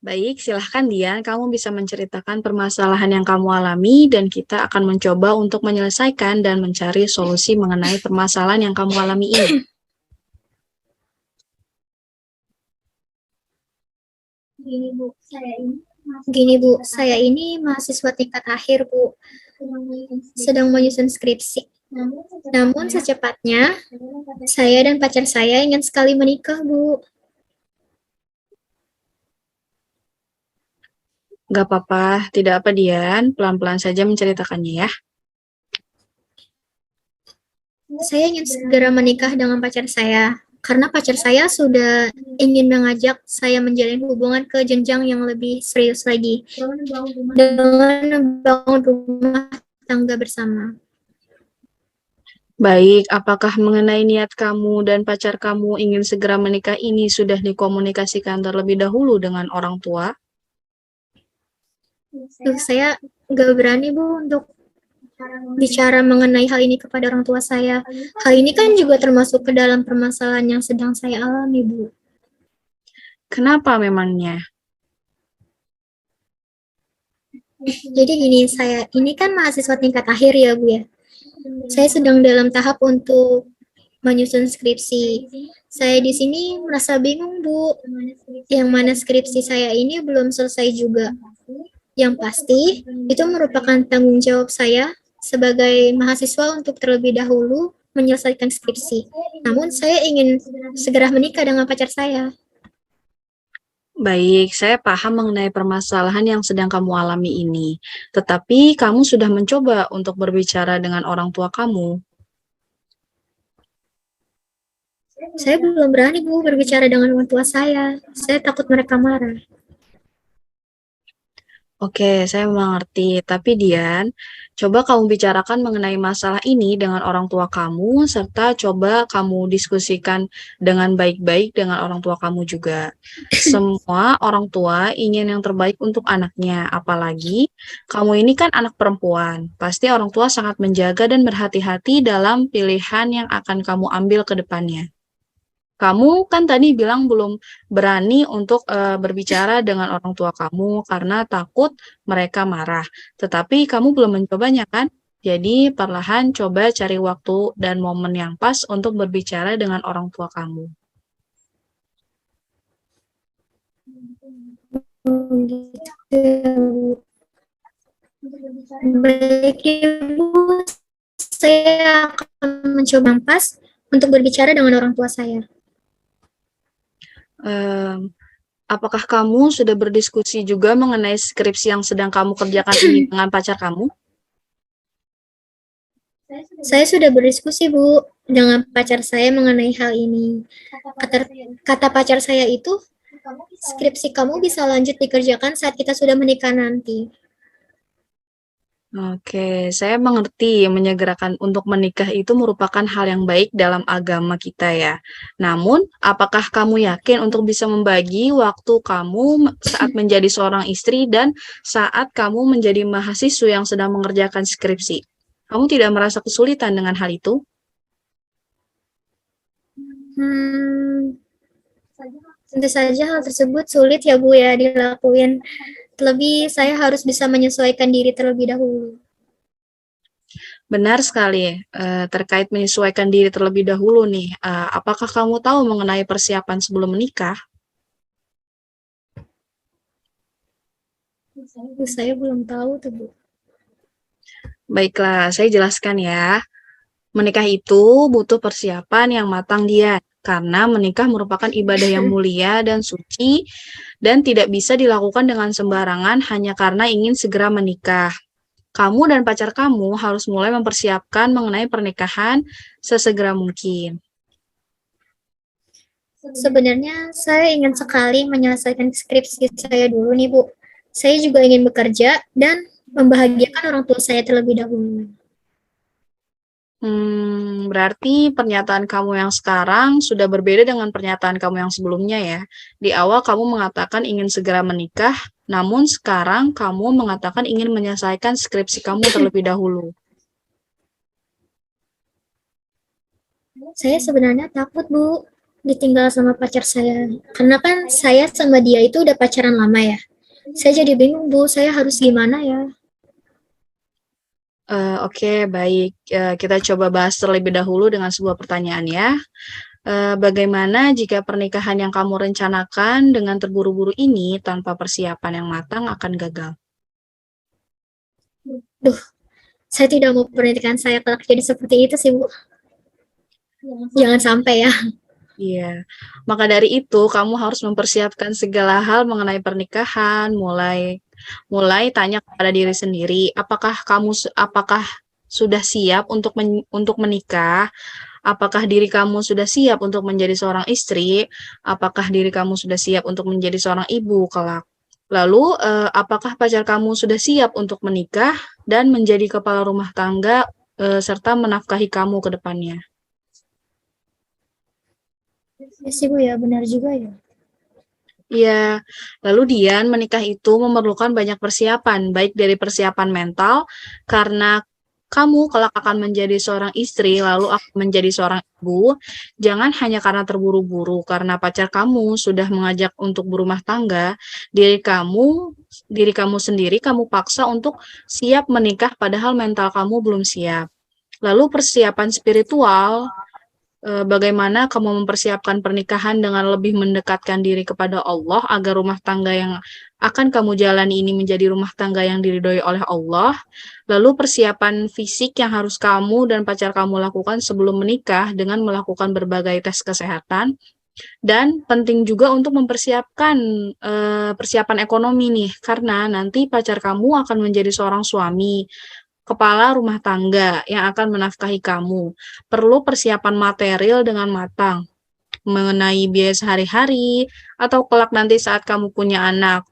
Baik, silahkan Dian, kamu bisa menceritakan permasalahan yang kamu alami dan kita akan mencoba untuk menyelesaikan dan mencari solusi mengenai permasalahan yang kamu alami ini. Gini Bu, saya ini mahasiswa tingkat akhir Bu, sedang menyusun skripsi. Namun secepatnya, saya dan pacar saya ingin sekali menikah Bu. Gak apa-apa, tidak apa Dian, pelan-pelan saja menceritakannya ya. Saya ingin segera menikah dengan pacar saya, karena pacar saya sudah ingin mengajak saya menjalin hubungan ke jenjang yang lebih serius lagi, dengan membangun rumah tangga bersama. Baik, apakah mengenai niat kamu dan pacar kamu ingin segera menikah ini sudah dikomunikasikan terlebih dahulu dengan orang tua? Saya nggak berani Bu untuk bicara mengenai hal ini kepada orang tua saya. Hal ini kan juga termasuk ke dalam permasalahan yang sedang saya alami, Bu. Kenapa memangnya? Jadi gini, saya ini kan mahasiswa tingkat akhir ya, Bu ya. Saya sedang dalam tahap untuk menyusun skripsi. Saya di sini merasa bingung, Bu. Yang mana skripsi saya ini belum selesai juga. Yang pasti, itu merupakan tanggung jawab saya sebagai mahasiswa untuk terlebih dahulu menyelesaikan skripsi. Namun saya ingin segera menikah dengan pacar saya. Baik, saya paham mengenai permasalahan yang sedang kamu alami ini. Tetapi kamu sudah mencoba untuk berbicara dengan orang tua kamu. Saya belum berani, Bu, berbicara dengan orang tua saya. Saya takut mereka marah. Oke, saya mengerti. Tapi Dian, coba kamu bicarakan mengenai masalah ini dengan orang tua kamu, serta coba kamu diskusikan dengan baik-baik dengan orang tua kamu juga. Semua orang tua ingin yang terbaik untuk anaknya, apalagi kamu ini kan anak perempuan. Pasti orang tua sangat menjaga dan berhati-hati dalam pilihan yang akan kamu ambil ke depannya. Kamu kan tadi bilang belum berani untuk berbicara dengan orang tua kamu karena takut mereka marah. Tetapi kamu belum mencobanya kan? Jadi perlahan coba cari waktu dan momen yang pas untuk berbicara dengan orang tua kamu. Oh, gitu ya, Bu. Baik, Ibu. Saya akan mencoba yang pas untuk berbicara dengan orang tua saya. Em, apakah kamu sudah berdiskusi juga mengenai skripsi yang sedang kamu kerjakan ini dengan pacar kamu? Saya sudah berdiskusi, Bu, dengan pacar saya mengenai hal ini. Kata, kata pacar saya itu, skripsi kamu bisa lanjut dikerjakan saat kita sudah menikah nanti. Oke, saya mengerti menyegerakan untuk menikah itu merupakan hal yang baik dalam agama kita ya. Namun, apakah kamu yakin untuk bisa membagi waktu kamu saat menjadi seorang istri dan saat kamu menjadi mahasiswa yang sedang mengerjakan skripsi? Kamu tidak merasa kesulitan dengan hal itu? Hmm, tentu saja hal tersebut sulit ya Bu ya dilakuin. Terlebih saya harus bisa menyesuaikan diri terlebih dahulu. Benar sekali, terkait menyesuaikan diri terlebih dahulu nih. Apakah kamu tahu mengenai persiapan sebelum menikah? Saya belum tahu tuh Bu. Baiklah, saya jelaskan ya. Menikah itu butuh persiapan yang matang dia, karena menikah merupakan ibadah yang mulia dan suci dan tidak bisa dilakukan dengan sembarangan hanya karena ingin segera menikah. Kamu dan pacar kamu harus mulai mempersiapkan mengenai pernikahan sesegera mungkin. Sebenarnya saya ingin sekali menyelesaikan skripsi saya dulu nih Bu. Saya juga ingin bekerja dan membahagiakan orang tua saya terlebih dahulu. Berarti pernyataan kamu yang sekarang sudah berbeda dengan pernyataan kamu yang sebelumnya ya. Di awal kamu mengatakan ingin segera menikah, namun sekarang kamu mengatakan ingin menyelesaikan skripsi kamu terlebih dahulu. Saya sebenarnya takut Bu ditinggal sama pacar saya. Karena kan saya sama dia itu udah pacaran lama ya. Saya jadi bingung, Bu, saya harus gimana ya? Oke, baik. Kita coba bahas terlebih dahulu dengan sebuah pertanyaan ya. Bagaimana jika pernikahan yang kamu rencanakan dengan terburu-buru ini tanpa persiapan yang matang akan gagal? Duh, saya tidak mau pernikahan saya kelak jadi seperti itu sih, Bu. Jangan sampai ya. Iya, maka dari itu kamu harus mempersiapkan segala hal mengenai pernikahan, mulai mulai tanya kepada diri sendiri, apakah sudah siap untuk menikah? Apakah diri kamu sudah siap untuk menjadi seorang istri? Apakah diri kamu sudah siap untuk menjadi seorang ibu kelak? Lalu, apakah pacar kamu sudah siap untuk menikah dan menjadi kepala rumah tangga, serta menafkahi kamu ke depannya? Ya sih, Bu, ya, benar juga ya. Iya, lalu Dian, menikah itu memerlukan banyak persiapan, baik dari persiapan mental, karena kamu kelak akan menjadi seorang istri, lalu akan menjadi seorang ibu, jangan hanya karena terburu-buru, karena pacar kamu sudah mengajak untuk berumah tangga, diri kamu sendiri kamu paksa untuk siap menikah, padahal mental kamu belum siap. Lalu persiapan spiritual, bagaimana kamu mempersiapkan pernikahan dengan lebih mendekatkan diri kepada Allah agar rumah tangga yang akan kamu jalani ini menjadi rumah tangga yang diridhoi oleh Allah. Lalu persiapan fisik yang harus kamu dan pacar kamu lakukan sebelum menikah dengan melakukan berbagai tes kesehatan. Dan penting juga untuk mempersiapkan persiapan ekonomi nih, karena nanti pacar kamu akan menjadi seorang suami, kepala rumah tangga yang akan menafkahi kamu. Perlu persiapan material dengan matang mengenai biaya sehari-hari atau kelak nanti saat kamu punya anak.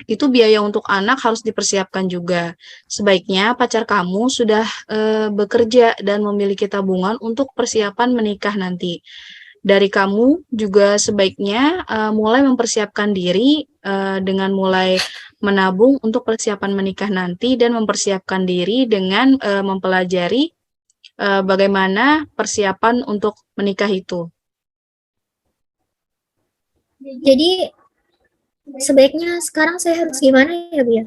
Itu biaya untuk anak harus dipersiapkan juga. Sebaiknya pacar kamu sudah bekerja dan memiliki tabungan untuk persiapan menikah nanti. Dari kamu juga sebaiknya mulai mempersiapkan diri dengan mulai menabung untuk persiapan menikah nanti dan mempersiapkan diri dengan mempelajari bagaimana persiapan untuk menikah itu. Jadi sebaiknya sekarang saya harus gimana ya, Bu, ya?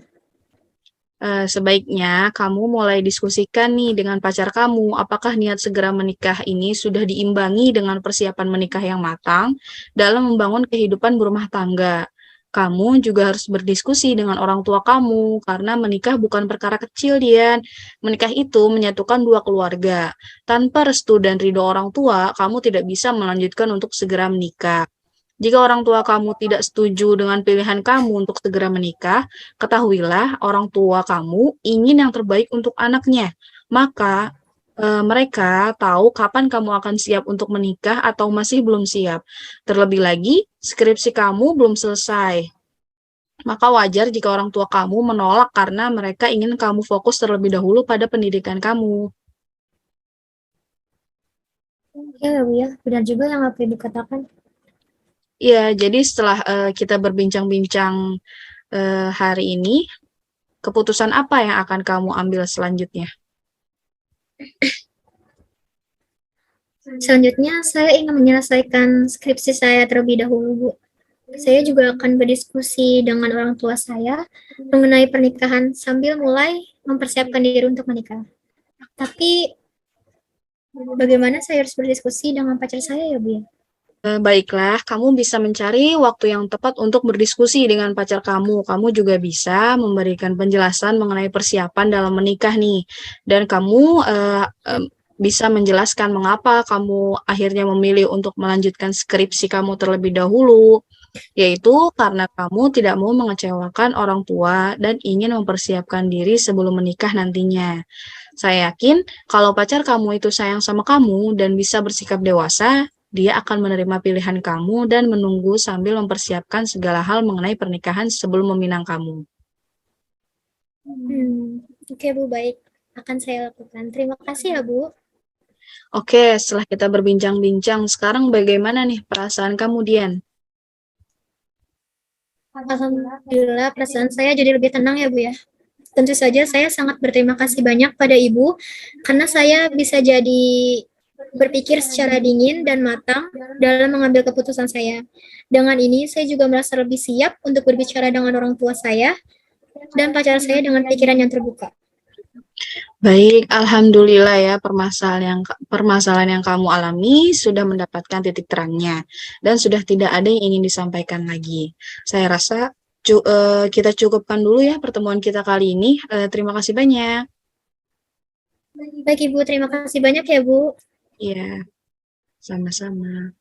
Sebaiknya kamu mulai diskusikan nih dengan pacar kamu, apakah niat segera menikah ini sudah diimbangi dengan persiapan menikah yang matang dalam membangun kehidupan berumah tangga. Kamu juga harus berdiskusi dengan orang tua kamu, karena menikah bukan perkara kecil, Dian. Menikah itu menyatukan dua keluarga. Tanpa restu dan ridho orang tua, kamu tidak bisa melanjutkan untuk segera menikah. Jika orang tua kamu tidak setuju dengan pilihan kamu untuk segera menikah, ketahuilah orang tua kamu ingin yang terbaik untuk anaknya. Maka mereka tahu kapan kamu akan siap untuk menikah atau masih belum siap. Terlebih lagi, skripsi kamu belum selesai. Maka wajar jika orang tua kamu menolak karena mereka ingin kamu fokus terlebih dahulu pada pendidikan kamu. Ya, Bu, ya, benar juga yang apa yang dikatakan. Ya, jadi setelah kita berbincang-bincang hari ini, keputusan apa yang akan kamu ambil selanjutnya? Selanjutnya, saya ingin menyelesaikan skripsi saya terlebih dahulu, Bu. Saya juga akan berdiskusi dengan orang tua saya mengenai pernikahan sambil mulai mempersiapkan diri untuk menikah. Tapi bagaimana saya harus berdiskusi dengan pacar saya ya, Bu, ya? Baiklah, kamu bisa mencari waktu yang tepat untuk berdiskusi dengan pacar kamu. Kamu juga bisa memberikan penjelasan mengenai persiapan dalam menikah nih. Dan kamu bisa menjelaskan mengapa kamu akhirnya memilih untuk melanjutkan skripsi kamu terlebih dahulu, yaitu karena kamu tidak mau mengecewakan orang tua dan ingin mempersiapkan diri sebelum menikah nantinya. Saya yakin kalau pacar kamu itu sayang sama kamu dan bisa bersikap dewasa, dia akan menerima pilihan kamu dan menunggu sambil mempersiapkan segala hal mengenai pernikahan sebelum meminang kamu. Oke, Bu, baik. Akan saya lakukan. Terima kasih ya, Bu. Oke, setelah kita berbincang-bincang, sekarang bagaimana nih perasaan kamu, Dian? Alhamdulillah, perasaan saya jadi lebih tenang ya, Bu, ya. Tentu saja saya sangat berterima kasih banyak pada Ibu karena saya bisa jadi berpikir secara dingin dan matang dalam mengambil keputusan saya. Dengan ini, saya juga merasa lebih siap untuk berbicara dengan orang tua saya dan pacar saya dengan pikiran yang terbuka. Baik, alhamdulillah ya permasalahan yang kamu alami sudah mendapatkan titik terangnya dan sudah tidak ada yang ingin disampaikan lagi. Saya rasa kita cukupkan dulu ya pertemuan kita kali ini. Terima kasih banyak. Baik Ibu, terima kasih banyak ya Bu. Iya, sama-sama.